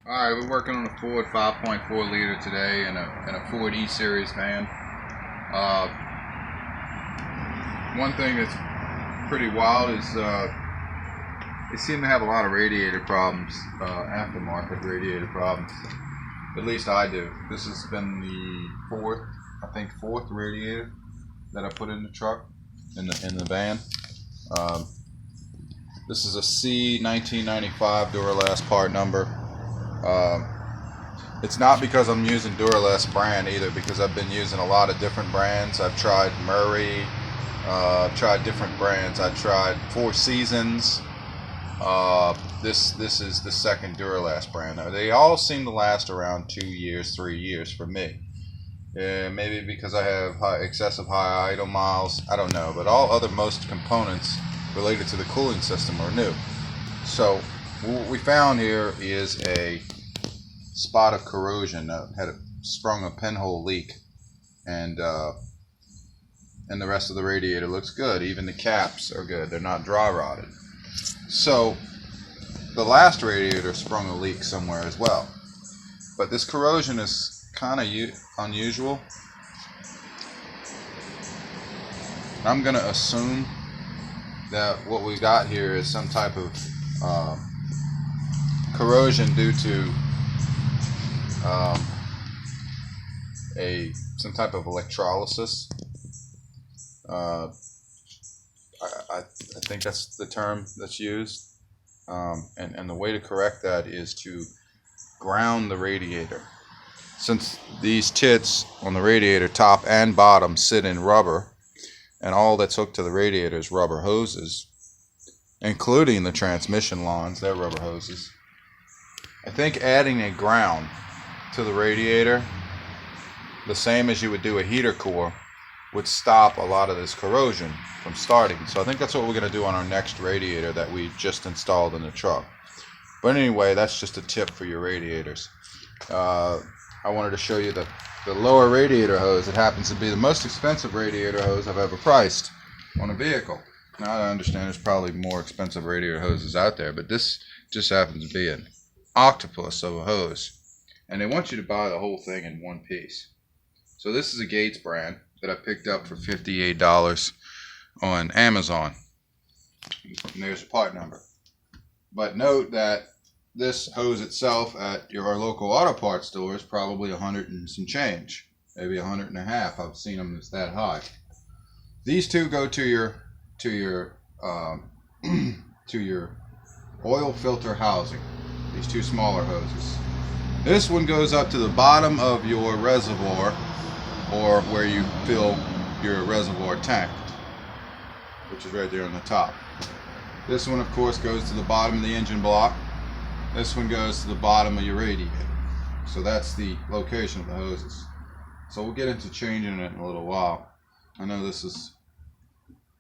Alright, we're working on a Ford 5.4 liter today and a Ford E-Series van. One thing that's pretty wild is they seem to have a lot of radiator problems, aftermarket radiator problems. At least I do. This has been the fourth radiator that I put in the truck, in the van. This is a C 1995 Duralast part number. It's not because I'm using Duralast brand either, because I've been using a lot of different brands. I've tried Murray, I've tried different brands. I've tried Four Seasons. This is the second Duralast brand. Now, they all seem to last around 2 years, 3 years for me. Maybe because I have excessive high idle miles. I don't know, but most components related to the cooling system are new. So what we found here is a spot of corrosion that had sprung a pinhole leak, and the rest of the radiator looks good. Even the caps are good. They're not dry rotted. So the last radiator sprung a leak somewhere as well, but this corrosion is kind of unusual. I'm going to assume that what we got here is some type of corrosion due to some type of electrolysis. I think that's the term that's used, and the way to correct that is to ground the radiator. Since these tits on the radiator, top and bottom, sit in rubber, and all that's hooked to the radiator is rubber hoses, including the transmission lines, they're rubber hoses. I think adding a ground to the radiator, the same as you would do a heater core, would stop a lot of this corrosion from starting. So I think that's what we're going to do on our next radiator that we just installed in the truck. But anyway, that's just a tip for your radiators. I wanted to show you the lower radiator hose. It happens to be the most expensive radiator hose I've ever priced on a vehicle. Now I understand there's probably more expensive radiator hoses out there, but this just happens to be an octopus of a hose, and they want you to buy the whole thing in one piece. So this is a Gates brand that I picked up for $58 on Amazon, and there's a part number. But note that this hose itself at your local auto parts store is probably 100 and some change, maybe 100 and a half. I've seen them that's that high. These two go to your to your oil filter housing. These two smaller hoses. This one goes up to the bottom of your reservoir, or where you fill your reservoir tank, which is right there on the top. This one, of course, goes to the bottom of the engine block. This one goes to the bottom of your radiator. So that's the location of the hoses. So we'll get into changing it in a little while. I know this is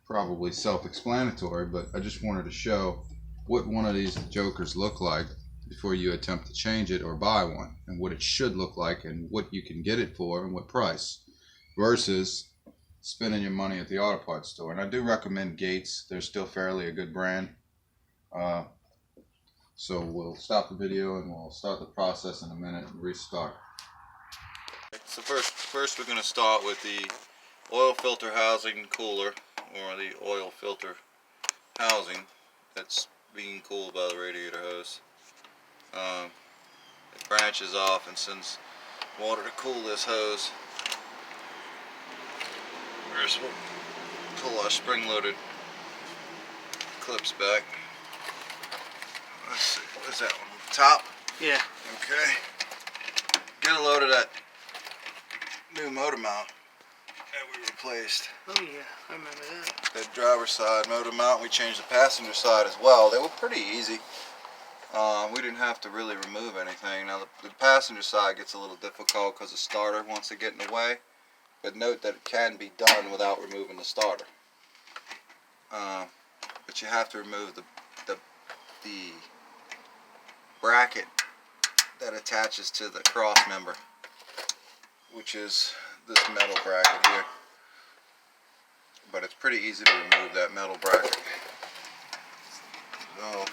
probably self-explanatory, but I just wanted to show what one of these jokers look like before you attempt to change it or buy one, and what it should look like, and what you can get it for, and what price, versus spending your money at the auto parts store. And I do recommend Gates. They're still fairly a good brand. So we'll stop the video and we'll start the process in a minute and restart. So first we're going to start with the oil filter housing cooler, or the oil filter housing that's being cooled by the radiator hose. It branches off and sends water to cool this hose. First we'll pull our spring-loaded clips back. Let's see, what's that one? Top? Yeah. Okay. Get a load of that new motor mount that we replaced. Oh yeah, I remember that. That driver's side motor mount. We changed the passenger side as well. They were pretty easy. We didn't have to really remove anything. Now the passenger side gets a little difficult because the starter wants to get in the way. But note that it can be done without removing the starter. But you have to remove the bracket that attaches to the cross member, which is this metal bracket here. But it's pretty easy to remove that metal bracket. So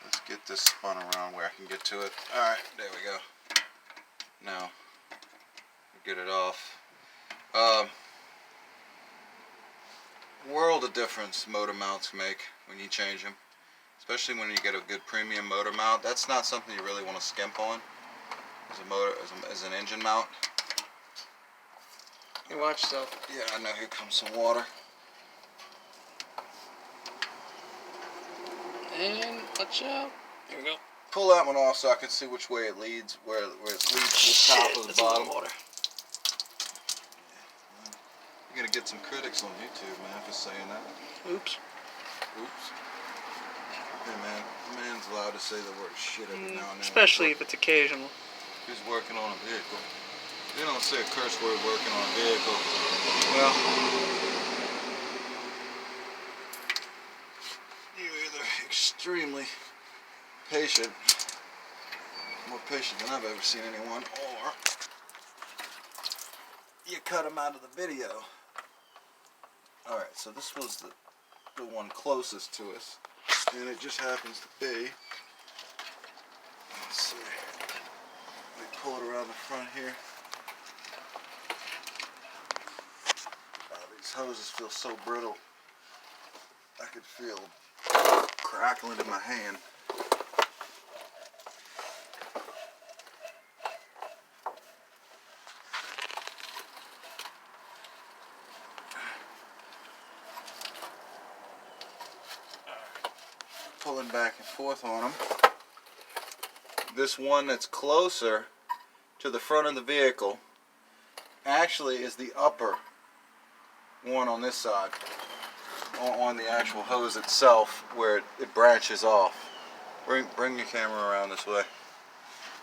Let's get this spun around where I can get to it. Alright, there we go. Now, get it off. World of difference motor mounts make when you change them. Especially when you get a good premium motor mount. That's not something you really want to skimp on as an engine mount. You watch yourself. Yeah, I know. Here comes some water. And watch out. Here we go. Pull that one off so I can see which way it leads, where it leads to the top or the That's a lot bottom. of water. You're gonna get some critics on YouTube, man, for saying that. Oops. Oops. Hey, man, the man's allowed to say the word shit every now and then. Especially if it's occasional. He's working on a vehicle. They don't say a curse word working on a vehicle. Well, you're either extremely patient, more patient than I've ever seen anyone, or you cut him out of the video. Alright, so this was the one closest to us, and it just happens to be, let's see, let me pull it around the front here. These hoses feel so brittle, I could feel crackling in my hand. Pulling back and forth on them. This one that's closer to the front of the vehicle actually is the upper one on this side, on the actual hose itself, where it branches off. Bring your camera around this way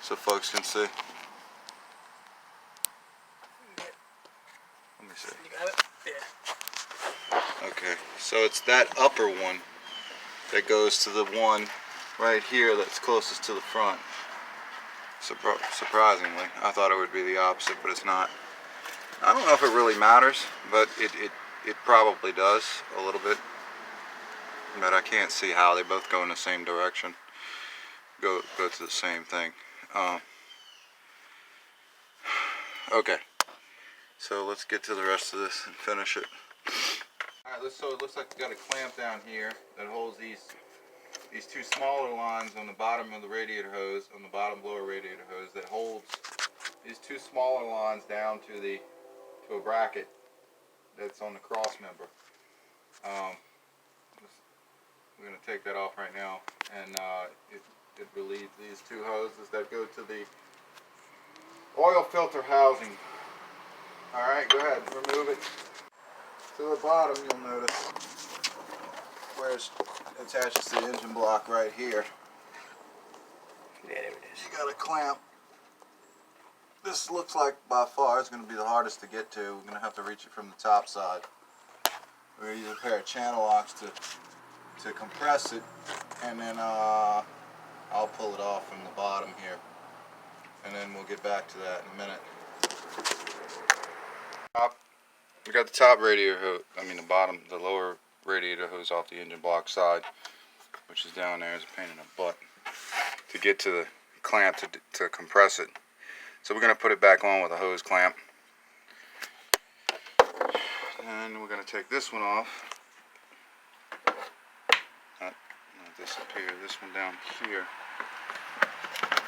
so folks can see. Let me see. You got it? Yeah. Okay, so it's that upper one that goes to the one right here that's closest to the front. Surprisingly, I thought it would be the opposite, but it's not. I don't know if it really matters, but it probably does a little bit. But I can't see how. They both go in the same direction. Go to the same thing. Okay, so let's get to the rest of this and finish it. Alright, so it looks like we got a clamp down here that holds these two smaller lines on the bottom of the radiator hose, on the bottom blower radiator hose, that holds these two smaller lines down to a bracket that's on the cross member. We're going to take that off right now, and it relieves these two hoses that go to the oil filter housing. Alright, go ahead, remove it. To the bottom, you'll notice where it attaches to the engine block right here. Yeah, there it is. You got a clamp. This looks like by far is going to be the hardest to get to. We're going to have to reach it from the top side. We're going to use a pair of channel locks to compress it, and then I'll pull it off from the bottom here, and then we'll get back to that in a minute. We got the top radiator hose, the lower radiator hose off the engine block side, which is down there as a pain in the butt to get to the clamp to compress it. So we're going to put it back on with a hose clamp. And we're going to take this one off. Not this up here, this one down here.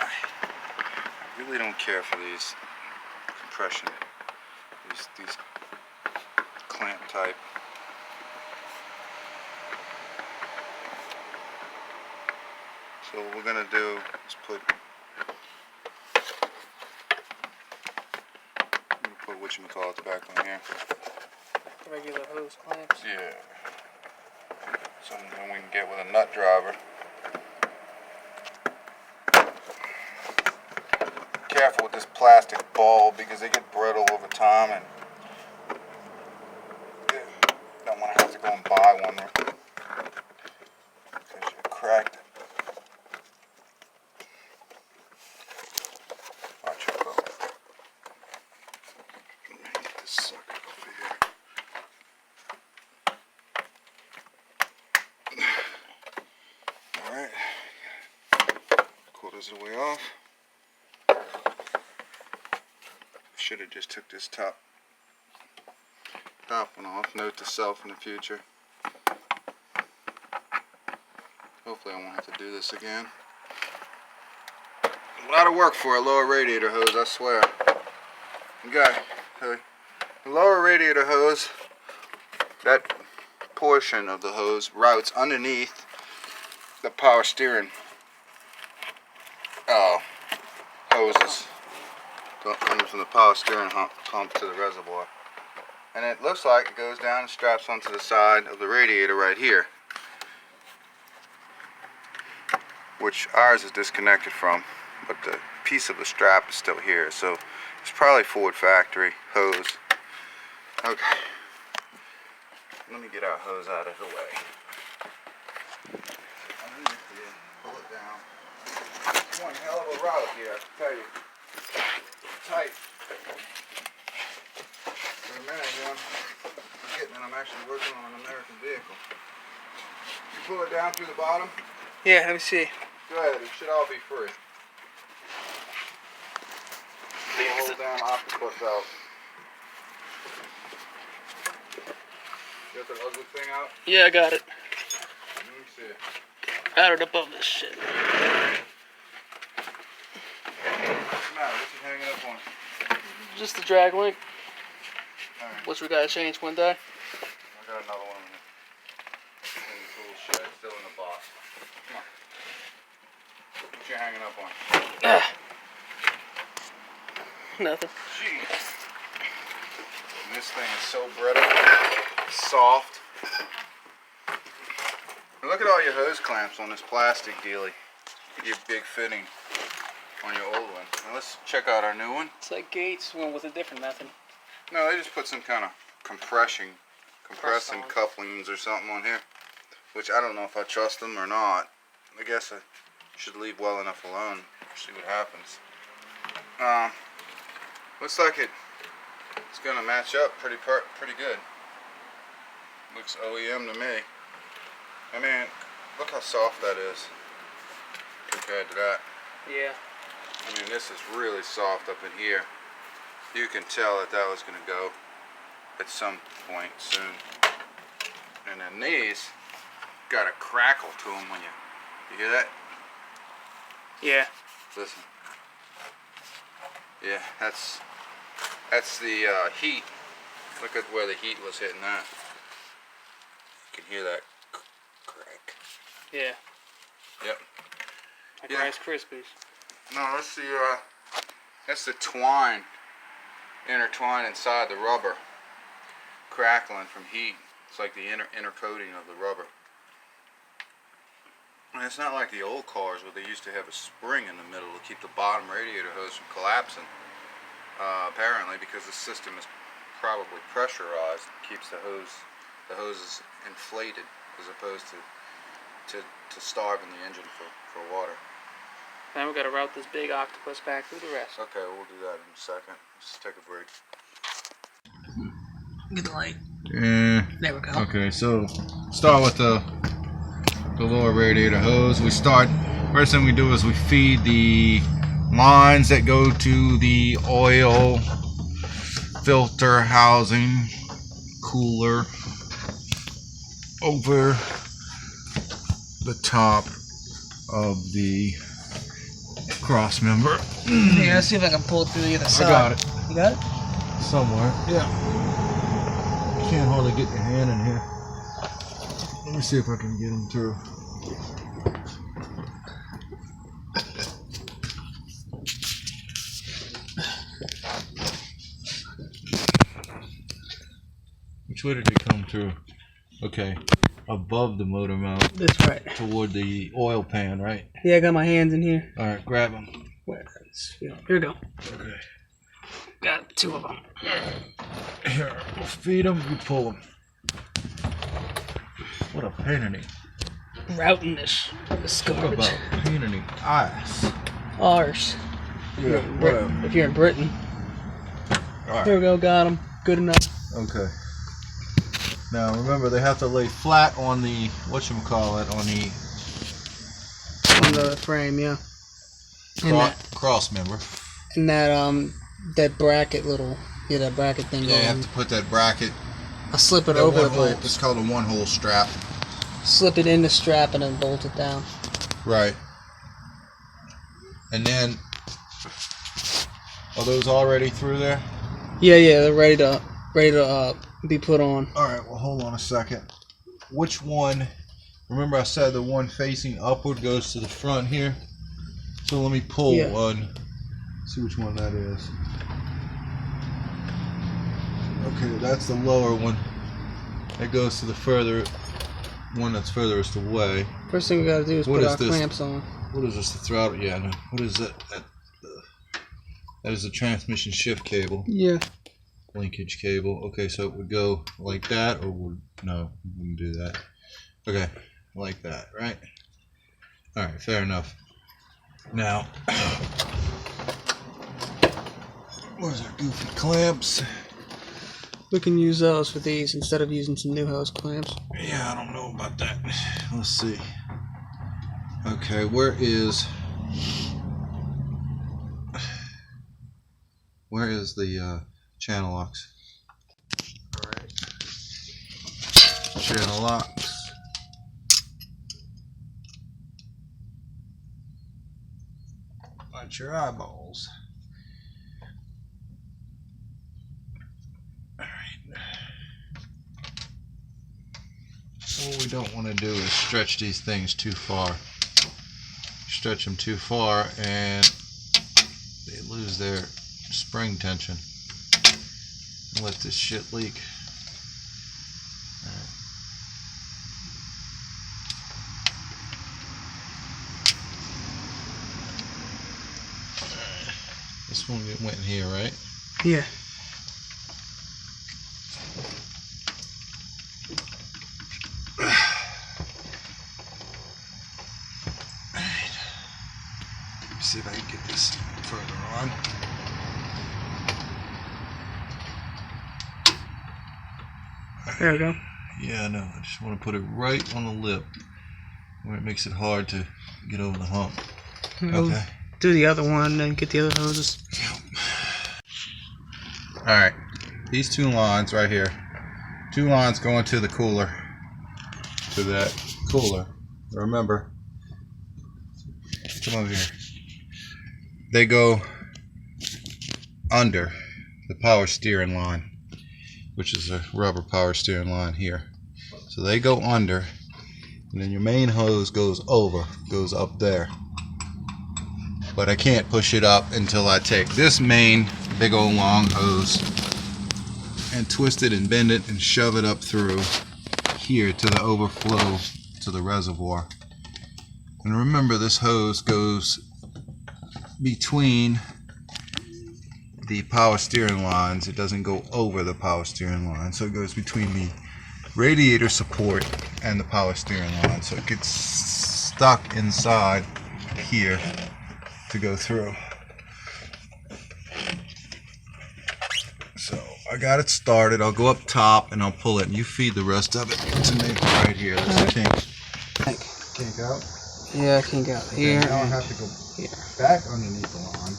I really don't care for these compression, these clamp type. So what we're going to do is put whatchamacallit back on here. Regular hose clamps. Yeah. Something we can get with a nut driver. Careful with this plastic ball because they get brittle over time, and you don't want to have to go and buy one because you cracked it. Watch it go. Let me get this sucker over here. Alright, those are way off. Should have just took this top one off. Note to self in the future. Hopefully I won't have to do this again. A lot of work for a lower radiator hose, I swear. Okay, the lower radiator hose, that portion of the hose routes underneath the power steering hoses. Comes from the power steering pump to the reservoir. And it looks like it goes down and straps onto the side of the radiator right here, which ours is disconnected from, but the piece of the strap is still here, so it's probably Ford factory hose. Okay, let me get our hose out of the way. Underneath here, pull it down. It's one hell of a route here, I can tell you. Tight. For a minute here, I'm forgetting that I'm actually working on an American vehicle. You pull it down through the bottom? Yeah, let me see. Go ahead, it should all be free. Hold down octopus out. Get the ugly thing out? Yeah, I got it. Let me see it. Got it above this shit. What's the matter? What's it hanging up on? Just the drag link, Alright, which we gotta change one day. I got another one in the tool shed, still in the box. Come on. What you hanging up on? Nothing. Jeez. And this thing is so brittle, soft. And look at all your hose clamps on this plastic dealie. You get big fitting on your old one. Now let's check out our new one. It's like Gates, one with a different method. No, they just put some kind of compressing Press-on. couplings or something on here, which I don't know if I trust them or not. I guess I should leave well enough alone. See what happens. Looks like it's gonna match up pretty good. Looks OEM to me. I mean, look how soft that is compared to that. Yeah. I mean, this is really soft up in here. You can tell that was gonna go at some point soon. And then these got a crackle to them when you hear that? Yeah. Listen. Yeah, that's the heat. Look at where the heat was hitting that. You can hear that crack. Yeah. Yep. Like Yeah. Rice Krispies. No, that's the twine intertwined inside the rubber, crackling from heat. It's like the inner coating of the rubber. And it's not like the old cars where they used to have a spring in the middle to keep the bottom radiator hose from collapsing. Apparently, because the system is probably pressurized, it keeps the hoses inflated as opposed to starving the engine for water. Now we gotta route this big octopus back through the rest. Okay, we'll do that in a second. Let's take a break. Get the light. Yeah. There we go. Okay, so start with the lower radiator hose. First thing we do is we feed the lines that go to the oil filter housing cooler over the top of the cross member. Yeah, let's see if I can pull it through the other side. I got it. You got it? Somewhere. Yeah. Can't hardly get your hand in here. Let me see if I can get him through. Which way did it come through? Okay. Above the motor mount. That's right. Toward the oil pan, right? Yeah, I got my hands in here. Alright, grab them. Here we go. Okay. Got two of them. Here, we'll feed them, you pull them. What a pain in the Routing this Talk garbage. about pain in the ass. Ours. Yeah, whatever. If you're in Britain. Alright. Here we go, got them. Good enough. Okay. Now remember, they have to lay flat on the, whatchamacallit, On the frame, yeah. cross member. And that bracket that bracket thing. Yeah, you have to put that bracket. I'll slip it over the bolts. It's called a one-hole strap. Slip it in the strap and then bolt it down. Right. And then, are those already through there? Yeah, they're ready to be put on. All right. Well, hold on a second. Which one? Remember, I said the one facing upward goes to the front here. So let me pull one. See which one that is. Okay, that's the lower one. That goes to the one that's furthest away. First thing we gotta do is put our clamps on. What is this? The throttle? Yeah, no. What is that? That is the transmission shift cable. Yeah. Linkage cable. Okay, so it would go like that, or no, we wouldn't do that. Okay, like that, right? All right, fair enough. Now, where's our goofy clamps? We can use those for these instead of using some new hose clamps. Yeah, I don't know about that. Let's see. Okay, where is the channel locks? All right, channel locks. Watch your eyeballs. All right. What we don't want to do is stretch these things too far. Stretch them too far and they lose their spring tension and let this shit leak. All right. This one went in here, right? Yeah. Alright. Let me see if I can get this further on. There we go. Yeah, I know. I just want to put it right on the lip where it makes it hard to get over the hump. Okay. Do the other one and get the other hoses. Alright. These two lines right here. Two lines going to the cooler. To that cooler. Remember. Come over here. They go under the power steering line, which is a rubber power steering line here. So they go under, and then your main hose goes over, goes up there. But I can't push it up until I take this main big old long hose and twist it and bend it and shove it up through here to the overflow to the reservoir. And remember, this hose goes between the power steering lines. It doesn't go over the power steering line, so it goes between the radiator support and the power steering line, so it gets stuck inside here to go through. So I got it started. I'll go up top and I'll pull it, and you feed the rest of it to me right here. That's the kink out. Yeah, kink out here. Now I have to go back underneath the line.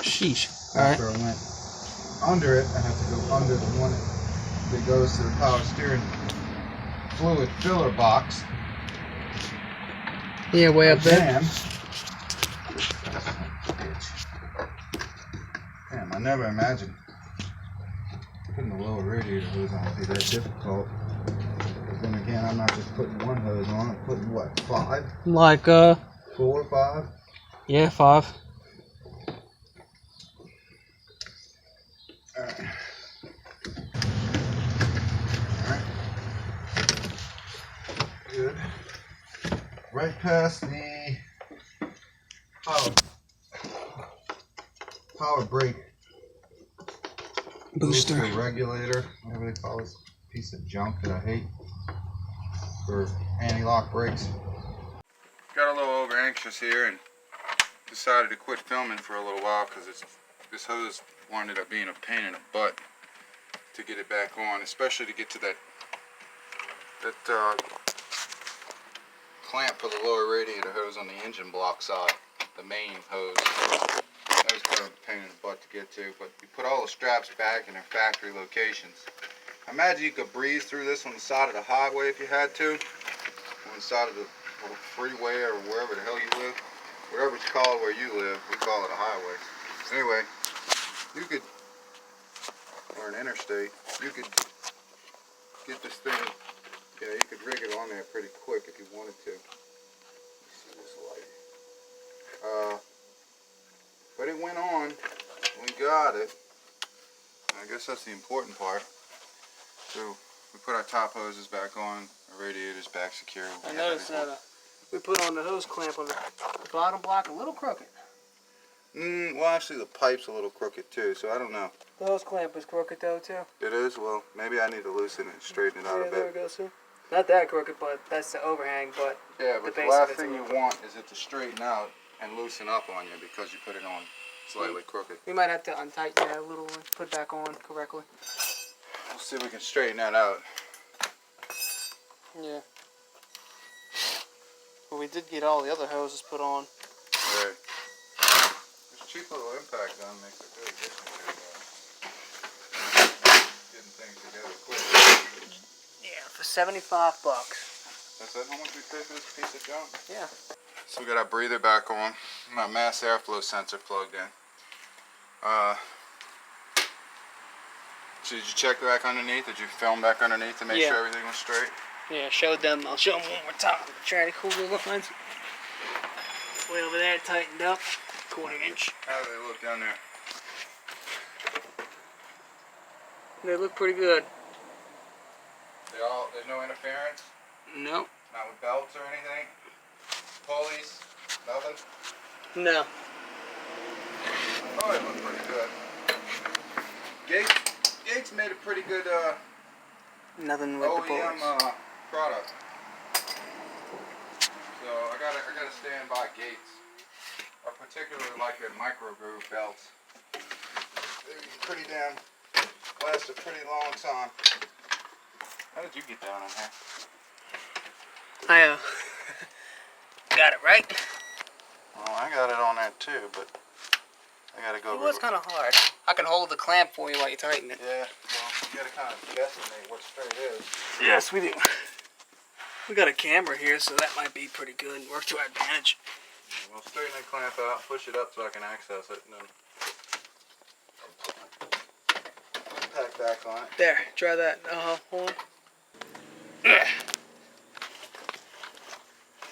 Sheesh. After I went under it, I have to go under the one that goes to the power steering fluid filler box. Yeah, way up there. Damn, I never imagined putting the lower radiator hose on would be that difficult. But then again, I'm not just putting one hose on, I'm putting what, 5? Like 4 or 5? Yeah, 5. Alright. Good. Right past the power brake Booster. Regulator, whatever they call this piece of junk that I hate for anti-lock brakes. Got a little over anxious here and decided to quit filming for a little while because this hose wound up being a pain in the butt to get it back on, especially to get to that clamp for the lower radiator hose on the engine block side. the main hose. That was kind of a pain in the butt to get to, but you put all the straps back in their factory locations. I imagine you could breeze through this on the side of the highway if you had to, on the side of the freeway or wherever the hell you live. Whatever it's called where you live, we call it a highway. Anyway, you could, or an interstate, you could get this thing, yeah, you could rig it on there pretty quick if you wanted to. Let's see this light. But it went on. We got it. I guess that's the important part. So we put our top hoses back on, our radiator's back secure. I noticed that we put on the hose clamp on the bottom block a little crooked. Well, actually the pipe's a little crooked too, so I don't know. The hose clamp is crooked though too. It is? Well, maybe I need to loosen it and straighten it out a bit. There we go, sir. Not that crooked, but that's the overhang, but yeah, but the last thing you want is it to straighten out and loosen up on you because you put it on slightly crooked. We might have to untighten that a little and put it back on correctly. We'll see if we can straighten that out. Yeah. Well, we did get all the other hoses put on. Right. This cheap little impact gun makes a good addition to getting things together quick. Yeah, for $75. That's how much we pay for this piece of junk? Yeah. So we got our breather back on, my mass airflow sensor plugged in. So did you check back underneath? Did you film back underneath to make sure everything was straight? Yeah, showed them. I'll show them one more time. Try to cool the lines. Way over there, tightened up. 1/4 inch. How do they look down there? They look pretty good. There's no interference? No. Not with belts or anything? Pulleys? Nothing? No. Oh, they look pretty good. Gates made a pretty good Nothing with the OEM pulleys. product. So I gotta stand by Gates. I particularly like their micro groove belts. They're pretty damn last a pretty long time. How did you get down in here? I got it right. Well, I got it on there too, but I gotta go. It was kind of hard. I can hold the clamp for you while you tighten it. Yeah, well, you gotta kind of guesstimate what straight is. Yes, we do. We got a camera here, so that might be pretty good. Work to our advantage. We'll straighten the clamp out, push it up so I can access it, and then pack back on it. There, try that. Hold on.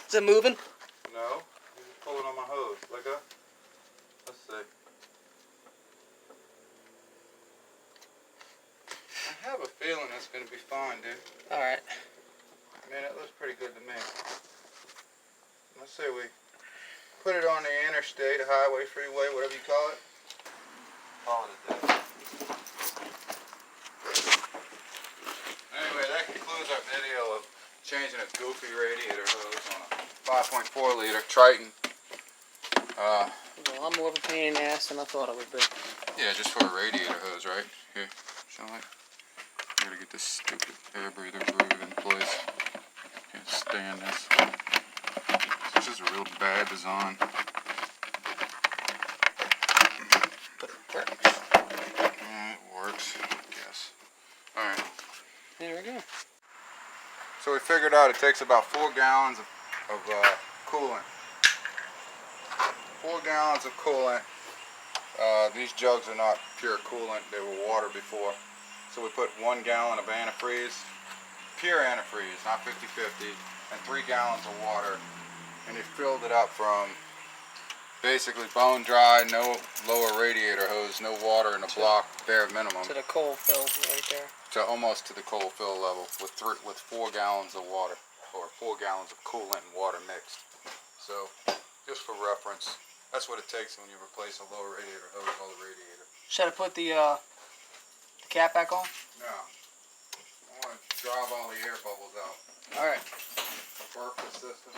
Is it moving? No, you're just pulling on my hose. Let go. Let's see. I have a feeling it's going to be fine, dude. Alright. Man, it looks pretty good to me. Let's say we put it on the interstate, a highway, freeway, whatever you call it. Call it a day. Anyway, that concludes our video of changing a goofy radiator hose on a 5.4 liter Triton. Well, I'm more of a pain in the ass than I thought it would be. Yeah, just for a radiator hose, right? Here, shall I? I gotta get this stupid air breather groove in place. Can't stand this. This is a real bad design. But it works. It works, I guess. Alright. There we go. So we figured out it takes about 4 gallons of coolant. 4 gallons of coolant. These jugs are not pure coolant, they were water before. So we put 1 gallon of antifreeze, pure antifreeze, not 50-50, and 3 gallons of water. And it filled it up from basically bone dry, no lower radiator hose, no water in the block, bare minimum. To the coal fill right there. To almost to the coal fill level with 4 gallons of water, or 4 gallons of coolant and water mixed. So, just for reference, that's what it takes when you replace a low radiator hose on the radiator. Should I put the cap back on? No, I want to drive all the air bubbles out. Alright. Burp the system.